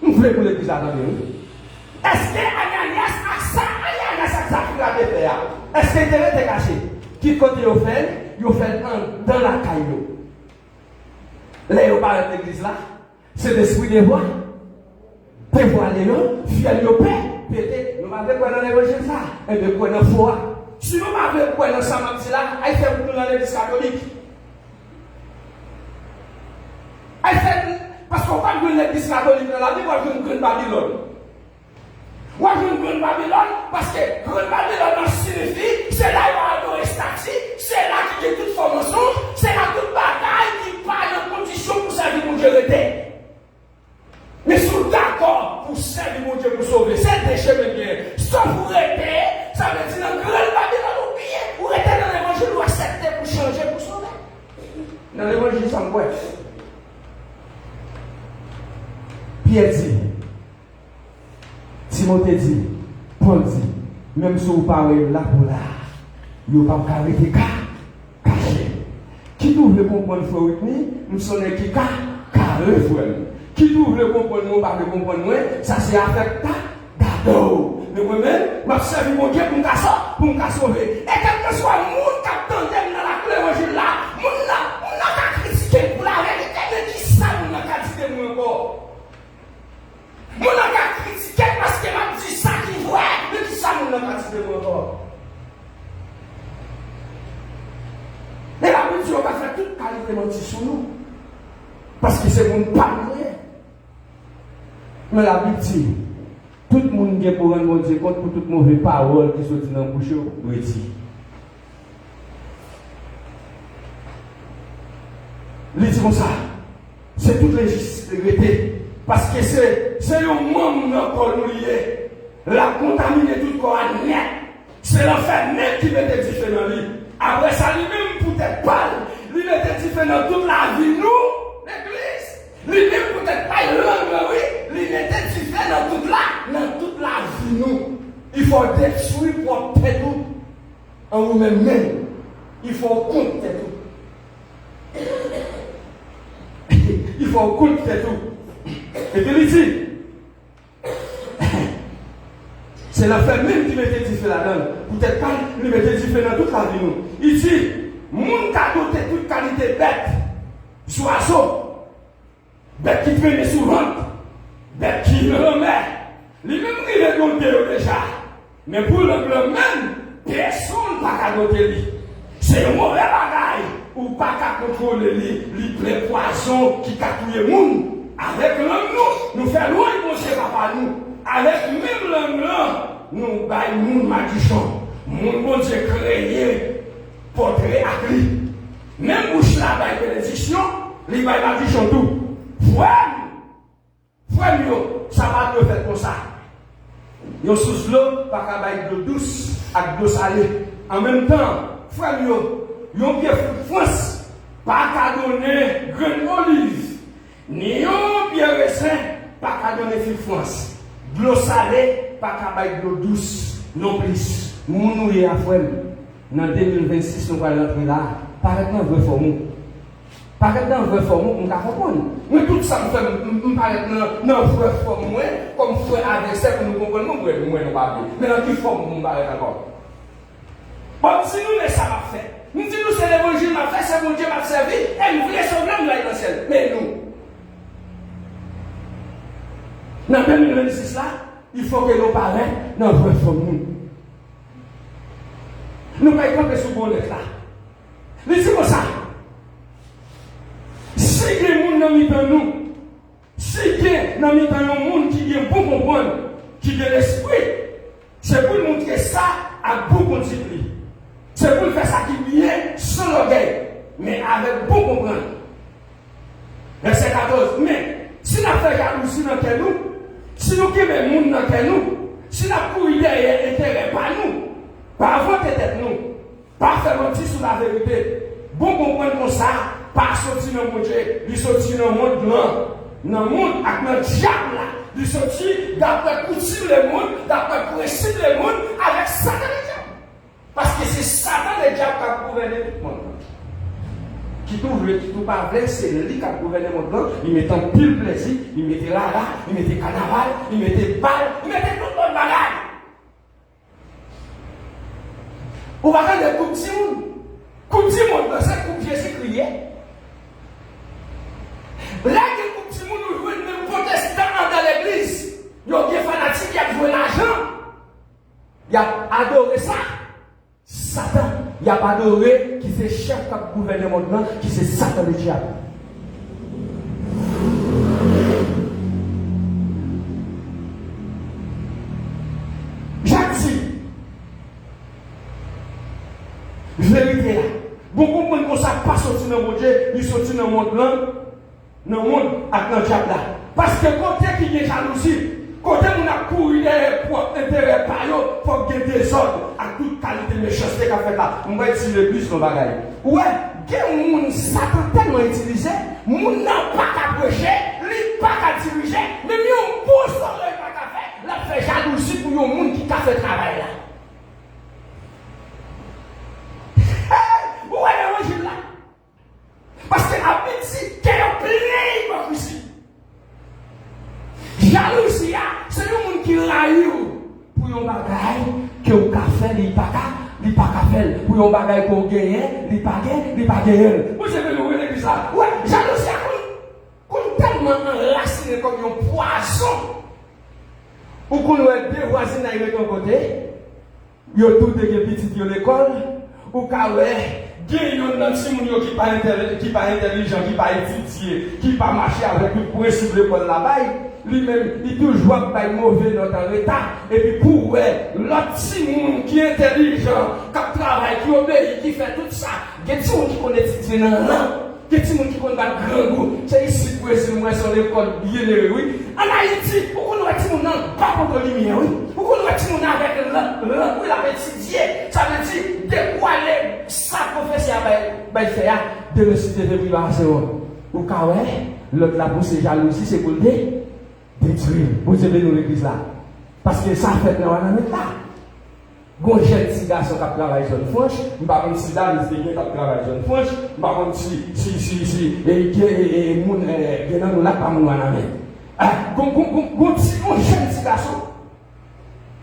Nous voulons pour l'église là. Est-ce que Ananias a sa là qui était fait? Est-ce qu'il était caché? Qui côté il fait dans la caillou. Là, il parle de l'église là. C'est l'esprit de voix. Prévoir les noms, fier nos pères. Peut-être, nous m'avons quoi dans l'évangile ça? Et bien, quoi dans la foi? Si nous m'avons quoi dans samedi là, il fait pour nous dans l'église catholique. Parce qu'on va jouer l'église catholique dans la vie, on va jouer une grande Babylone. On va jouer une grande Babylone parce que grande Babylone signifie, c'est là où on va adorer statue, c'est là qui est toute formation, c'est là toute bataille qui parle de conditions pour servir mon Dieu de terre. Mais si vous êtes d'accord pour servir mon Dieu pour sauver, c'est déchet de bien. Sauf pour rester, ça veut dire dans grande Babylone ou bien, vous restez dans l'évangile ou accepter pour changer, pour sauver. Dans l'évangile, ça me voit. Pierre dit, Timothée dit, Paul dit, même si vous parlez là pour là, vous ne pouvez pas arrêter caché. Qui nous veut comprendre frère Whitney, nous sommes qui carré frère. Qui nous veut comprendre nous, pas comprendre moi, ça c'est avec ta cadeau. Mais moi-même, je servi mon Dieu pour me sauver. Et quel que soit le monde qui attendait dans la clé évangile là, mon n'a qu'à critiquer pour la vérité, mais qui ça mon n'a qu'à critiquer moi encore? Mon n'a qu'à critiquer parce que m'a dit ça qui voit, mais qui ça mon n'a qu'à critiquer moi encore? Et la Bible dit on va faire toute qualité mentir sur nous. Parce que c'est mon parler. Mais la Bible dit, tout le monde qui est pour rendre Dieu compte pour toute mauvaise parole qui sortit dans le bouche, doit dire. Il dit comme ça, c'est toute légitimité. Parce que c'est le membre dans le corps lié. La contaminer tout le corps net. C'est l'enfer même qui mettait différent dans lui. Après ça, lui-même peut-être pas. Lui mettait différent dans toute la vie, nous, l'église. Lui-même peut-être pas l'homme, oui. Lui mettait différent dans toute la vie, nous. Il faut détruire pour tout. En nous-mêmes même. Il faut compter tout. Il faut compter tout. Et puis il dit, c'est l'enfer même qui mettait différent là-dedans. Peut-être pas lui mettait différent dans toute la vie, nous. Il dit, mon cadeau de toute qualité bête, oiseau, bête qui traîne souvent, bête qui le remet. Lui-même il est compté déjà. Mais pour le même, personne n'a pas noter lui. C'est un mauvais bagaille. Ou pas qu'à contrôler lui plein poisson qui catouille le monde. Avec l'homme, nous faisons loin de penser papa nous. Avec même l'homme là, nous baillons monde magicien. Mon bon Dieu créé portrait à lui. Même bouche là, baille bénédiction, il baille magicien tout. Frère, ça va te faire comme ça. Yo sous l'eau, pas qu'à baille de l'eau douce avec de l'eau salée. En même temps, frère, yon bien France, pas qu'à donner grain d'olive, ni yon bien raisin, pas qu'à donner fil France. De l'eau salée, pas qu'à bailler de l'eau douce, non plus. Nous y a frère, dans 2026, nous allons rentrer là, paraît dans vrai forme. Paraît dans vrai forme, on va comprendre. Mais tout ça me fait, paraît dans vrai forme, comme frère adversaire, pour nous comprendre, nous ne pas. Mais dans quelle forme nous paraît encore? Bon, si nous, mais ça va faire. Nous disons, nous, c'est l'évangile, m'a fait, c'est mon Dieu, m'a servi, et nous voulons sauver l'homme dans le ciel. Mais nous, dans 2026 là, il faut que nous parlions dans notre famille. Nous ne pouvons pas camper sur le bon là. Nous disons ça. Si il y a des gens dans nous, si il y a des gens qui ont bon comprendre, qui ont l'esprit, c'est pour nous montrer ça à bon discipline. C'est pour faire ça qui vient sans l'orgueil, mais avec bon comprendre. Verset 14. Mais si nous faisons jalousie dans nous, si nous avons des gens dans nous, si nous avons pour idée intérêt par nous, par votre tête nous, par faire mentir sur la vérité, bon comprendre comme ça, pas sortir dans mon Dieu, il sortit dans le monde blanc, dans le monde avec le diable là, il sortit d'après coutume le monde, d'après principe le monde, avec Satan le diable. Parce que c'est Satan le diable qui a gouverné tout le monde. Qui tout pas vrai, c'est lui qui a gouverné le monde. Il mettait en pile plaisir, il mettait là, il mettait carnaval, il mettait balle, il mettait tout le monde malade. On va faire des coups de monde. Coups de monde, c'est coups de Jésus crié. Là, les coups de monde, nous jouons des protestants dans l'église. Ils ont des fanatiques qui ont joué l'argent. Ils ont adoré ça. Satan, il n'y a pas adoré qui c'est chef qui gouverne le monde, qui c'est Satan le diable. J'attire. Vérité là. Beaucoup de gens ne sont pas sortis dans le monde, ils sont sortis dans le monde blanc, dans le monde avec le diable là. Parce que côté qui est jalousie, côté où on a couru pour intérêt par eux, il faut qu'il y ait des ordres à toute qualité de méchanceté qu'a fait là. On va utiliser le plus dans le bagage. Ouais, il y a un monde Satan tellement utilisé, on n'a pas qu'à prêcher, il n'a pas qu'à diriger, mais il y a un beau sort de pas qu'à faire. La fait jalousie pour un monde qui a fait le travail là. Ouais, l'évangile là. Parce que la petite, qu'elle est pleine d'hypocrisie. Jalousie, c'est le monde qui raille pour un bagage que vous avez fait, il n'est pas fait. Pour un bagage que vous gagnez, il n'est pas gagné. Vous savez, nous voyons ça. Ouais, jalousie, qu'on tellement enraciné comme un poisson. Ou qu'on a deux voisins à de ton côté, ils ont tous des petits à l'école, ou quand il y a un petit monde qui n'est pas intelligent, qui n'est pas étudié, qui n'est pas marché avec le principe de l'école là-bas, lui-même, il toujours pas mauvais dans l'état. Et puis pour l'autre petit monde qui est intelligent, qui travaille, qui obéit, qui fait tout ça, il y a des gens qui connaissent étudier dans l'an, il y a des gens qui connaissent grand goût. C'est ici pour essayer de sur l'école bien oui. En Haïti, pourquoi nous avons des gens pas contre la lumière, oui? Pourquoi nous avons des gens avec l'an, il a étudié, ça veut dire, de quoi ça professeur va faire de réciter de privation. Ou quand l'autre la pousse jalousie, c'est pour le détruire. Vous avez nous l'église là. Parce que ça fait dans la même là. Gon jeune petit garçon qui travaille sur une franche, je ne sais pas si David qui travaille sur une franche, je ne sais pas si et mon là pas mon là. Gon jeune petit garçon.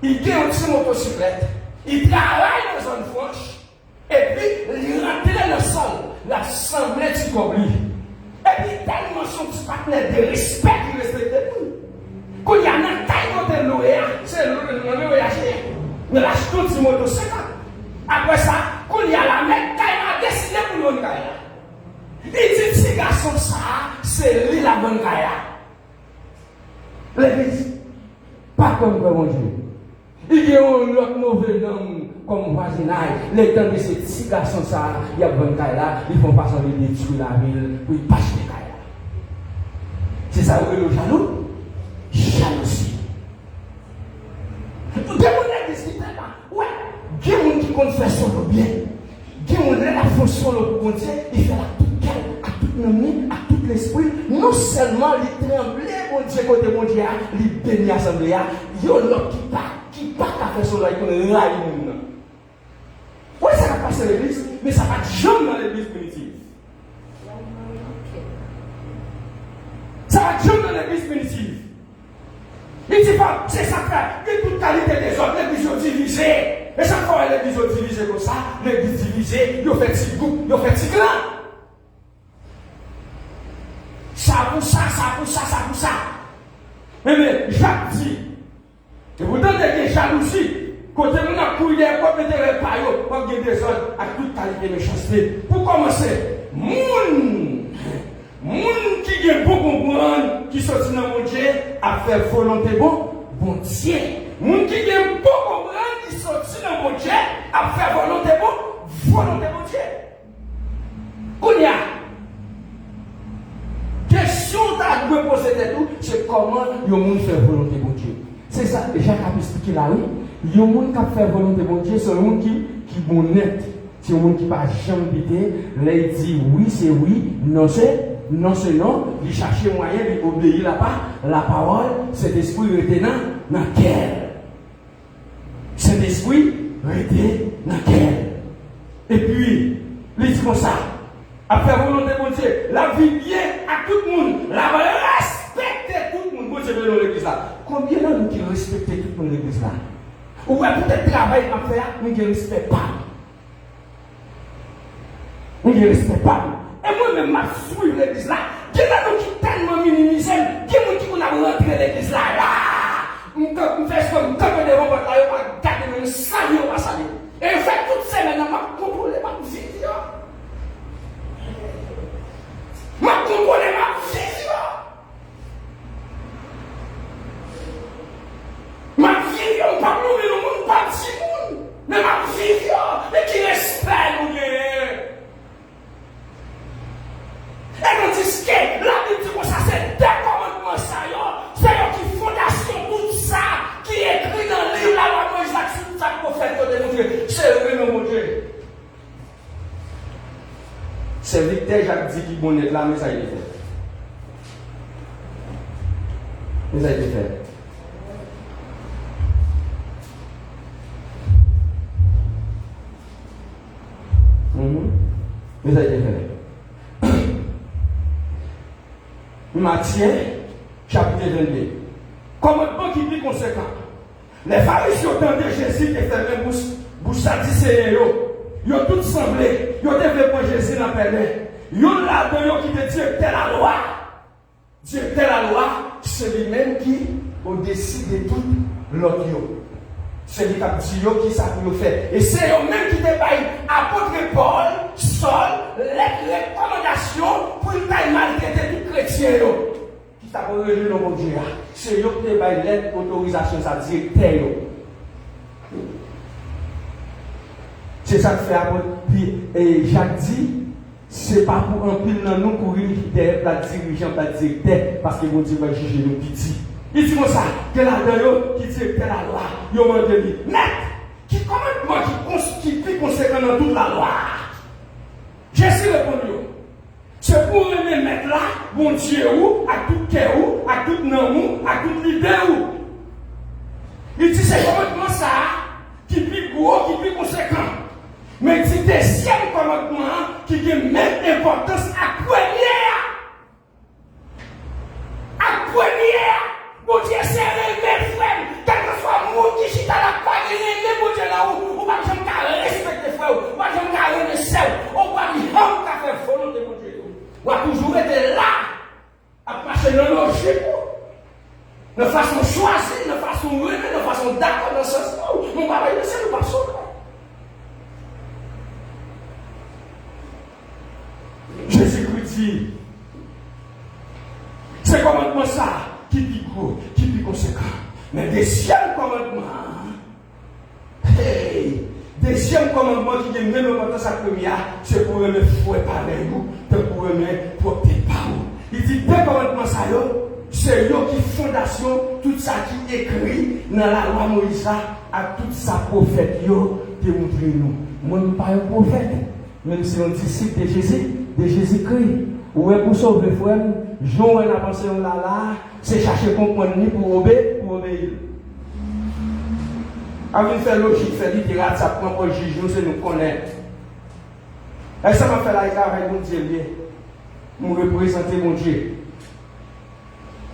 Il gagne un petit motocyclette. Il travaille dans une franche. Et puis, il rentre dans le sol, l'assemblée du cobli. Et puis, tellement son petit partenaire de respect qu'il respecte tout. Quand il y a un taille de l'OEA, c'est l'OEA. Il lâche tout ce motocycle. Après ça, quand il y a la mec, il a décidé pour le Kaya. Il dit, ce garçon, ça, c'est lui la bonne Kaya. L'église, pas comme mon Dieu. Il y a un autre mauvais nom comme voisinage. Les temps de ces petits garçons, ça, il y a bonne Kaya là, ils font pas s'en détruire la ville, puis ils passent les Kaya. C'est ça, vous le jaloux? Jalousie. Vous demandez des gens là. Ouais, il y a des gens qui comptent faire son bien. Il y a des gens qui la fonction pour Dieu, il fait à toute quelle, à toute nommée, à tout l'esprit. Non seulement il tremble, mon Dieu, côté mon Dieu, il bénit l'assemblée, il y a l'autre qui part à faire son là, il connaît là, il monde. Oui, ça va passer à l'église, mais ça va jamais dans l'église primitive. Ça va jamais dans l'église primitive. Il dit pas, c'est sacré, il y a toute qualité des autres, l'église est divisée. Et chaque fois l'église est divisée comme ça, l'église divisée, il fait petit groupe, il fait petit clan. Ça pour ça, ça pour ça, ça pour ça. Mais Jacques dit, et vous donnez des jalousies, quand on a couillé, quand on a les paillots, quand on a des autres, à toute qualité de méchanceté. Pour commencer, moun qui est bon comprendre, qui sortit dans mon Dieu, à faire volonté bon Dieu. Moun qui est bon comprendre, qui sortit dans mon Dieu, à faire volonté bon Dieu. Kounia. Question à nous poser de tout, c'est comment le monde fait volonté bon Dieu. C'est ça, Jacques a expliqué là, oui. Le monde qui fait volonté bon Dieu, c'est un monde qui est honnête. C'est un monde qui ne va jamais péter. Là, il dit oui, c'est oui, non, c'est non. Il cherche moyen d'obéir la parole. Cet esprit était dans le cœur. Cet esprit était dans le cœur. Et puis, il dit comme ça. À faire volonté de Dieu, la vie bien à tout le monde, la respecter tout le monde. Bon Dieu, dans l'église là. Combien de gens qui respectent tout le monde dans l'église là? Ou peut-être travail à faire, mais qui ne respectent pas. On ne respecte pas. Et moi-même, je suis l'église là. Il y a des gens qui tellement minimisent. Il y a des gens qui ont rentré l'église là. Je fais ce que je fais des robots là. Je vais garder mes saluts, je vais saluer. Et je fais toutes ces maintenant, je vais contrôler ma vision. Je vais contrôler ma vision. Ma vision, pas nous, mais le monde, pas si monde. Mais ma vision, mais qui respecte nous. Et nous disons que la Bible dit que ça c'est des commandements, c'est une fondation, tout ça qui est écrit dans le livre, la loi Moïse, tout ça qu'on fait de Dieu. C'est vrai, mon Dieu. C'est Victor Jacques dit qu'il bonnet là, mais ça a été fait. Mais ça a été fait. Mais ça a été fait. Matthieu, chapitre 22. Commandement qui dit conséquent. Les pharisiens ont entendu Jésus qui fermait bouche sadicéen. Ils ont tous semblé. Ils ont développé Jésus dans le Père. Ils ont là-dedans qui te dit que la loi. Dieu que la loi, c'est lui-même qui décide de tout l'autre. C'est lui qui a dit qui ça pour faire. Et c'est eux-mêmes qui te baillent apôtre Paul, Saul, les recommandations pour ne pas maltraiter tout chrétien. Qui t'a rejeté dans mon Dieu. C'est eux qui te baillent l'autorisation, ça dit terre. C'est ça que fait apôtre. Puis Jacques dit, c'est pas pour un pile dans nous courir derrière la dirigeante, la directeur, parce que mon Dieu va juger nos petits. Il dit comme ça, que là-dedans, qui dit que la loi, il m'a dit, net, qui commandement qui est conséquent dans toute la loi. Jésus répond, c'est pour me mettre là, mon Dieu, à tout cœur, à tout nom, à toute idée. Il dit, c'est commandement ça, qui est gros, qui est conséquent. Mais il dit, deuxième commandement, qui a même importance à première. À première. Mon Dieu, c'est mes frères. Quel que soit le monde qui chita la croix, mon Dieu là où, on va jamais respecter frère, on va jamais respecter on va jamais faire volonté mon Dieu. On va toujours être là, à passer dans nos logique, de façon choisie, de façon menée, de façon d'accord dans ce sens. On va laisser le passage. Jésus-Christ dit, c'est commandement ça. Qui dit gros, qui dit conséquent. Mais deuxième commandement, deuxième commandement qui est même important sa première, c'est pour aimer fouet par nous, pour aimer porter par nous. Il dit deux commandements ça c'est eux qui fondation tout ça qui écrit dans la loi Moïse à tout ça prophète yo qui montre nous. Moi je ne suis pas un prophète, même si on disciple de Jésus-Christ. Ou est pour sauver frère, Jean a pensé là, c'est chercher comprendre pour obéir. Avant de faire logique, faire littérature, ça prend pour juger, nous, c'est nous connaître. Et ça m'a fait la avec mon Dieu, nous représenter mon Dieu.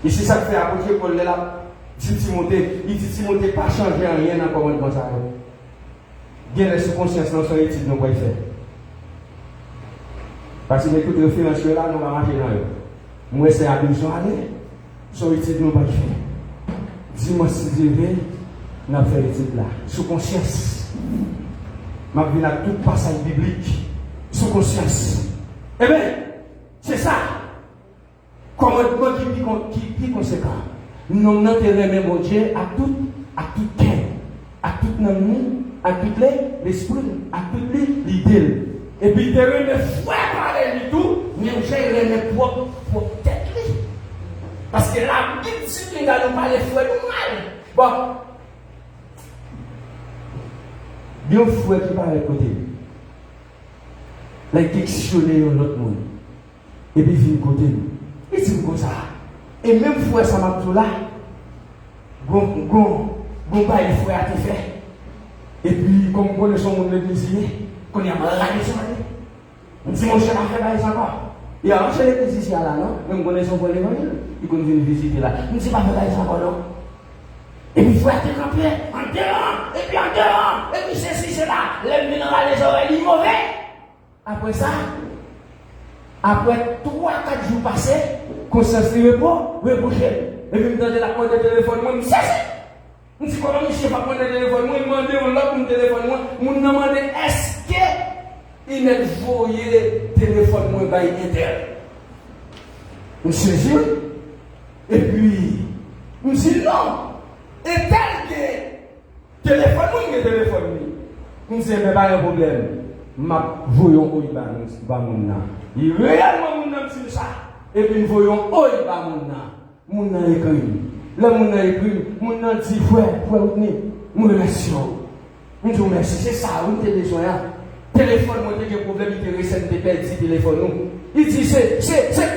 Ici, ça fait apôtre Paul là, dit Timothée, il dit Timothée, pas changer rien dans le commandement ça. bien la conscience dans son étude, nous pouvons faire. Parce que tout référence là, nous allons marcher dans eux. Moi, c'est à besoin d'aller. Son étude, nous pouvons faire. Dis-moi si je vais, nous allons faire l'étude là. Sous conscience. Je vais à tout passage biblique. Sous conscience. Eh bien, c'est ça. Commandement qui conséquent. Nous n'enterrons même mon Dieu à tout cœur, à tout nom, à toutes les esprits, à toutes les idées. Et puis, de remettre foi par lui tout, mais j'ai remettre propre tête. Parce que la Bible dit qu'il n'a pas les foi du mal. Bon. Bien foi qui va à côté. La dictionnaire de l'autre monde. Et puis, il vient côté nous. Et c'est comme ça. Et même foi, ça m'a tout là. Bon, bah, il faut être fait. Et puis, comme on connaît son monde l'église, qu'on y a mal à la maison. On dit, mon cher, on fait pas encore. Il y a un cher l'église ici, là, non? Même connaît son bon évangile. Il connaît venir visiter là. On ne dit pas faire ça encore, non? Et puis, il faut être campé, en dehors, et puis en dehors, et puis c'est là. Les minérales, les oreilles, ils mauvais. Après ça, après 3-4 jours passés, conscience de repos, reboucher. Et puis, me donner la porte de téléphone, moi, je me sais. Je me dis, comment je ne sais pas prendre le téléphone, moi, je me demande l'autre mon téléphone, moi, je me demande, est-ce qu'il m'a envoyé le téléphone, moi, par Intel? Je me suis dit, et puis, je me suis dit, non. Et tel que téléphone, moi, je téléphone, je me suis dit, mais pas un problème. Je voyons où il va, mon nom. Il réellement, mon nom, c'est ça. Et puis, nous voyons où il va, mon nom. Mon nom est écrit. Là, mon nom est écrit. Mon nom dit, frère, mon remercie. Je vous remercie. C'est ça, vous avez besoin. Téléphone, moi, j'ai un problème, il te récente, il te perd le téléphone. Il dit, c'est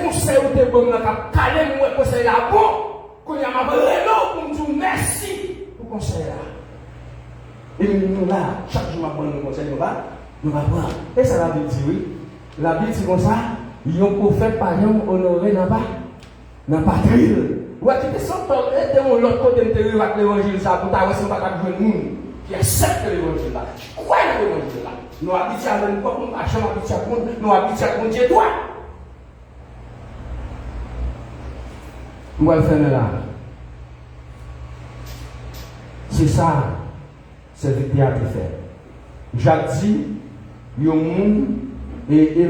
conseil où tu es bon, calé, moi, conseil là, bon. Quand il y a ma vélo, pour me dire merci pour conseil là. Et nous, là, chaque jour, je prends le conseil, nous va voir. Et ça, la Bible dit, oui. La Bible dit comme ça, il y a un prophète, par exemple, honoré, n'a pas patrie. Ouais, tu te sens pas, et de l'autre côté de l'évangile, ça, pour t'avoir, c'est pas qu'à jouer le monde qui accepte l'évangile là. Quoi l'évangile là? Nous habitons avec nous, nous marchons avec nous, nous habitons avec Dieu, toi. Moi, je fais là. C'est ça, c'est le théâtre fait. J'ai dit, il y a un monde, et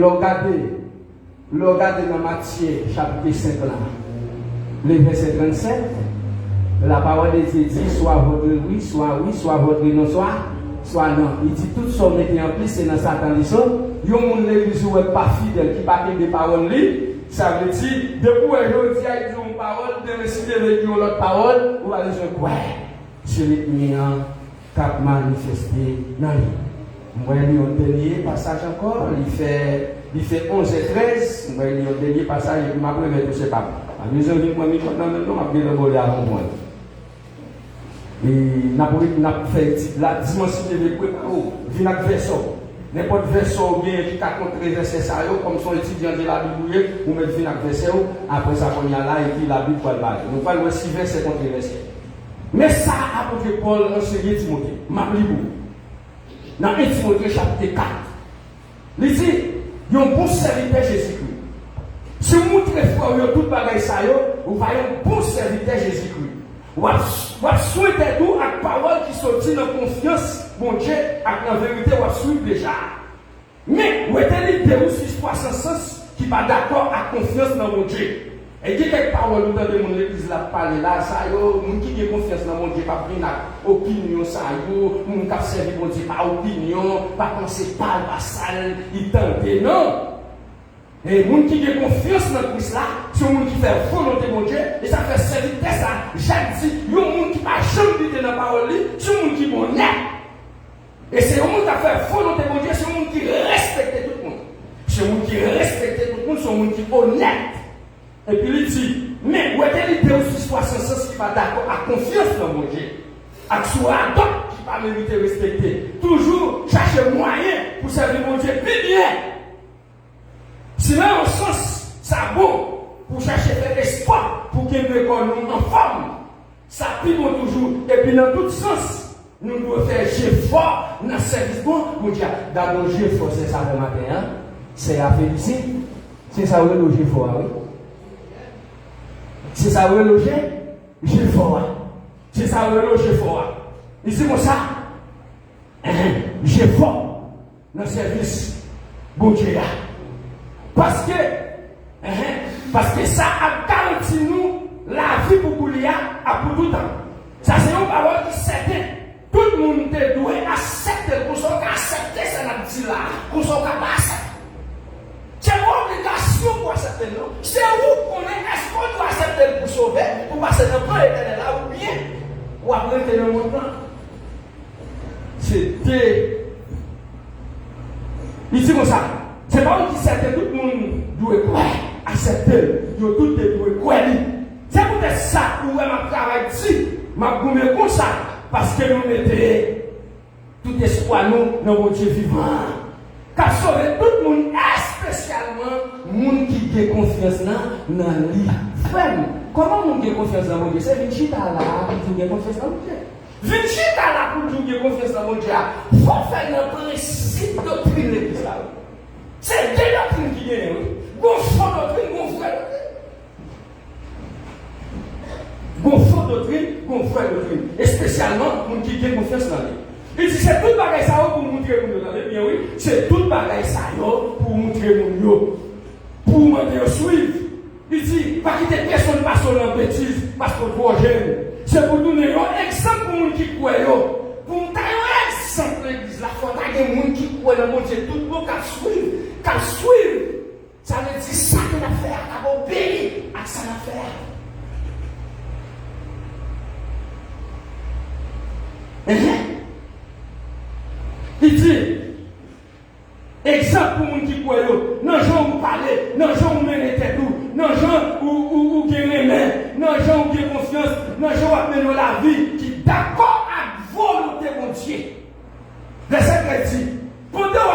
regardez dans Matthieu, chapitre 5 là. Le verset 37, la parole de Dieu dit soit votre oui, soit votre non, soit non. Il dit tout ça mettez en plus, c'est dans Satan dit ça. Il y a un monde l'église où est pas fidèle, qui pas des paroles li, ça veut dire depuis aujourd'hui il dit une parole, de décider de dire l'autre parole, ou aller dire quoi? C'est l'ennemi qui a manifesté dans lui. Moi, il y a un dernier passage encore, il fait 11 et 13, moi, il y a un dernier passage, il m'a pris tout ce pas. Nous avons dit que nous avons fait le volet avant moi. Et nous avons fait la dimension de l'équipement, il a verset. N'importe verset bien qui a contré verset ça, comme son étudiant de la Bible, ou mettre verset, après ça, on y a là, et puis la Bible pour le bas. Nous parlons de 6 versets contre verset. Mais ça, apôtre Paul enseigné Timothée, m'appelez-vous. Dans 1 Timothée chapitre 4, il dit, il y a un bon serviteur Jésus-Christ. Si vous montrez fort, tout bagaille ça, vous voyez un bon serviteur Jésus-Christ. Vous souhaitez tout avec parole qui sortit dans confiance, mon Dieu, avec la vérité, vous suivez déjà. Mais vous êtes l'idée ou si soit sans sens qui n'est pas d'accord avec confiance dans mon Dieu. Et il y a quelques paroles dans mon église là, parler là, ça, moun qui a confiance dans mon Dieu, pas venir opinion, ça, moun qui a servi mon Dieu, pas opinion, pas penser, pas sale, il tente, non. Et les gens qui ont confiance dans Christ là, c'est les gens qui font volonté de mon Dieu, et ça fait servir de ça. J'ai dit, il y a des gens qui n'ont jamais dit dans la parole, c'est les gens qui sont honnêtes. Et c'est les gens qui font volonté de mon Dieu, c'est les gens qui respectent tout le monde. C'est les gens qui respectent tout le monde, c'est les gens qui sont honnêtes. Et puis il dit, mais où est l'idée aussi soit sans sens qui va d'accord à confiance dans mon Dieu, à soit d'autres qui va mériter respecter. Toujours chercher moyen pour servir mon Dieu plus bien. Sinon, au sens, ça bon pour chercher faire espoir pour qu'il me nous en forme. Ça prie toujours. Et puis, dans tout sens, Nous devons faire jeu fort dans le service. Bon, Dieu, d'abord, jeu fort, c'est ça le matin. Hein? C'est la félicité. C'est ça le jeu fort, oui. C'est ça le jeu fort. C'est ça le jeu fort. Et c'est comme ça. Jeu fort dans le service. Bon Dieu. Parce que ça a garanti nous la vie pour Goulia à pour tout temps. Ça c'est une parole qui certain. Tout le monde est doué accepter pour son accepter ça n'a dit là pour son capacité. C'est une obligation pour accepter non. C'est où qu'on est est-ce qu'on doit accepter pour sauver pour passer dans le plan éternel là ou bien ou après dans le monde là. C'était il dit comme ça. C'est pas où qui certain tout le monde doit quoi accepter. Yo tout est doué quoi. C'est peut-être ça où m'a travaillé ici, m'a goumé comme ça, parce que nous mettons tout espoir nous dans mon Dieu vivant. Car sauver tout le monde, spécialement les gens qui ont confiance dans lui. Frère, comment on a confiance dans mon Dieu? C'est Vinchita là pour avoir confiance dans mon Dieu. Vinchita là pour avoir confiance dans mon Dieu. Il faut faire un principe doctrine de l'église là. C'est deux doctrines qui viennent. Bon fond doctrine, bon frère. Bon faux doctrine, bon frère doctrine. Et spécialement, pour qui a confiance dans lui. Il dit c'est tout bagaille ça pour montrer mon yo. Bien oui, c'est tout bagaille ça pour montrer mon yo. Pour demander suivre. Il dit, pas quitter personne pas sur la bêtise, parce qu'on doit jeune. C'est pour donner un exemple pour les gens qui croient. Pour nous donner un exemple, l'église, la foi, il y a des gens qui croient dans mon Dieu, tout le monde qui suivent. Qui suivent. Ça veut dire ça qu'on a fait, qu'on a obéi à ça qu'on a fait. Il dit, exemple pour les gens qui croient, non, gens où parler, non, gens où mener tête, non, gens où gagner main, non, gens où gagner confiance, non, gens où mener la vie, qui d'accord avec volonté de mon Dieu. Verset 13 dit, pendant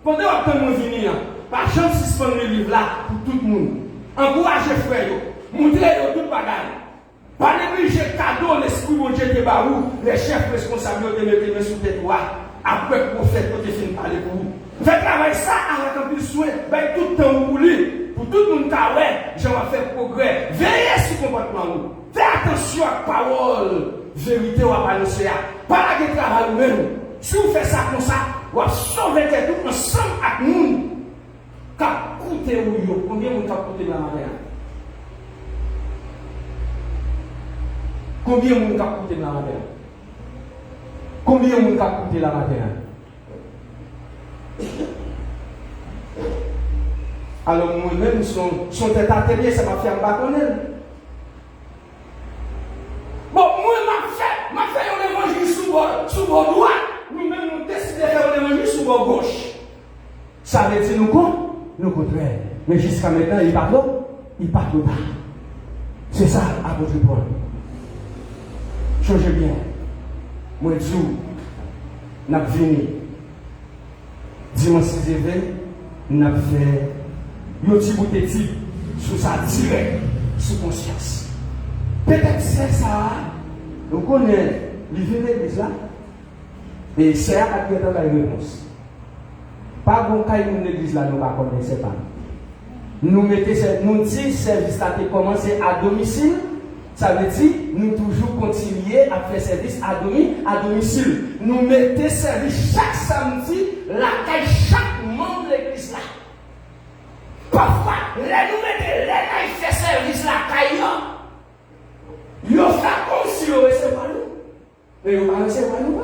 qu'on attend mon venir, par chance suspendre le livre là pour tout le monde. Encouragez frère, montrez-le tout le bagage. Pas négliger cadeau, l'esprit mon Dieu de Barou, les chefs responsables de mettre sous tes doigts, après le prophète, quand tu finis de parler pour vous. Faites travailler ça avec un peu de soin, ben tout le temps pour lui, pour tout le monde qui j'en vais faire progrès. Veillez sur le comportement. Faites attention à la parole, vérité ou à annoncer. Pas de travail même. Si vous faites ça comme ça, vous allez sauver tout ensemble avec nous. Cap coûter ou yo, combien vous cap coûter la matin? Combien vous cap coûter la matin? Combien vous cap coûter la matin? Alors moi-même, son tête atelier, ça m'a fait un bâtonnet. Bon, moi, m'a fait un évangile sous vos doigts. Nous-mêmes, nous décidons de faire un évangile sous vos gauche. Ça veut dire nous quoi? Nous contraire. Mais jusqu'à maintenant, il part pas. C'est ça, apôtre Paul. Changez bien. Moi, je n'a venu. Dimanche 6 éveil, n'a fait un petit bout de type sous sa direct, sous conscience. Peut-être c'est ça. Donc on est livré l'église là. Et c'est à qui est la réponse. Pas bon cas une église là, nous ne connaissons pas. Nous disons service là qui commencé à domicile. Ça veut dire nous toujours continuer à faire service à domicile. Nous mettons service chaque samedi, laquelle chaque membre de l'église là. Parfois, nous mettons les fait service là, ils ont fait comme si ils recevaient nous. Mais ils n'ont pas recevoir nous.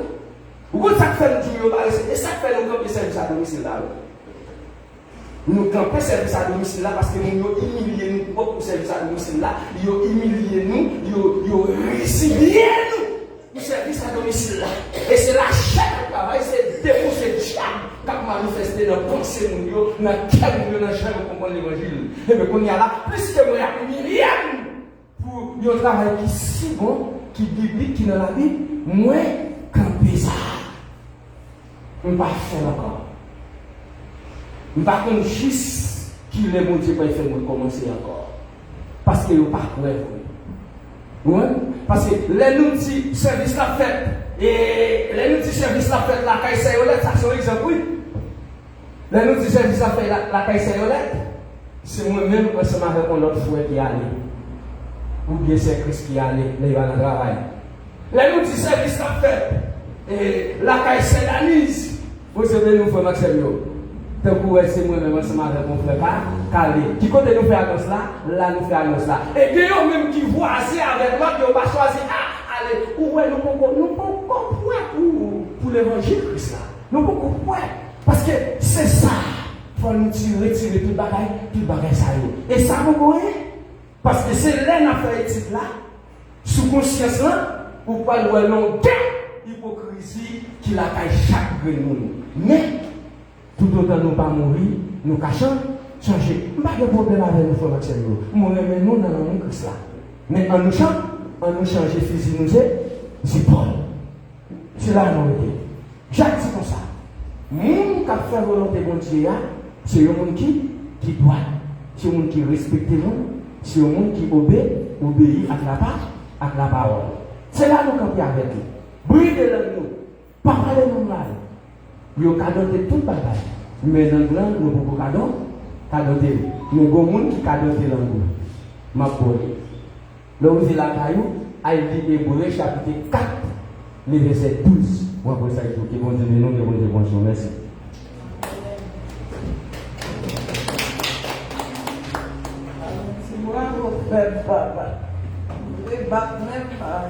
Pourquoi ça fait nous dire et ça fait nous camper service à domicile là? Nous campons service à domicile là parce que nous avons humilié nous pour service à domicile là. Ils ont humilié nous, ils ont résilié nous pour service à domicile là. Et c'est la chaîne de travail, c'est défoncer le diable qui a manifesté dans la pensée de nous, dans laquelle nous n'avons jamais compris l'évangile. Et bien, qu'on y a là, plus que moi, il y a humilié pour un travail qui est si bon, qui est biblique, qui est dans la Bible, moins camper ça. On ne va pas faire encore. On ne va pas juste qu'il est bon Dieu pour faire commencer encore. Parce qu'il n'y a pas de preuve. Ouais? Parce que les nous dit service la fête Et les nous service la fait la caisse ça c'est un exemple, oui. Les nous service la fait la caisse c'est moi-même ensemble avec un autre frère qui allait. Ou bien c'est Christ qui allait, les va dans le travail. Les nous service la fait et la caisse l'analyse. Vous savez, nous frère Maxime. Donc, c'est moi-même ensemble avec mon frère Calé. Qui côté nous fait annonce là nous fait annonce là. Et d'ailleurs, même qui voit assez avec l'autre, qui n'a pas choisi, allez, où est nous pouvons pour l'évangile Christ là. Nous pouvons comprendre. Parce que c'est ça. Il faut nous retirer tout le bagage ça. Et ça, vous voyez? Parce que c'est là qu'on fait étude là, sous conscience là, pour pas le long hypocrisie qui la caille chaque monde. Mais, tout autant nous pas mourir, nous cachons, changer. Pas de problème avec nous, frère Maxime. Nous dans le Christ là. Mais en nous change physique, nous c'est Paul. C'est là nous sommes. Jacques dit comme ça. Moun qui fait volonté de Dieu, c'est un monde qui doit, c'est un monde qui respecte nous, c'est un monde qui obéit à la parole. C'est là nous camper avec lui. Brûler nous, pas parler nous mal. Nous avons cadoté tout le bagage. Mais dans le blanc, nous avons cadoté. Mais il y a des gens qui cadoté dans le blanc. Ma bonne. Là où c'est la caillou, il dit Hébreu chapitre 4, le verset 12. Moi, pour ça, il faut que bon Dieu nous dise bonjour. Merci. Moi, je vais faire papa. Je vais battre même pas.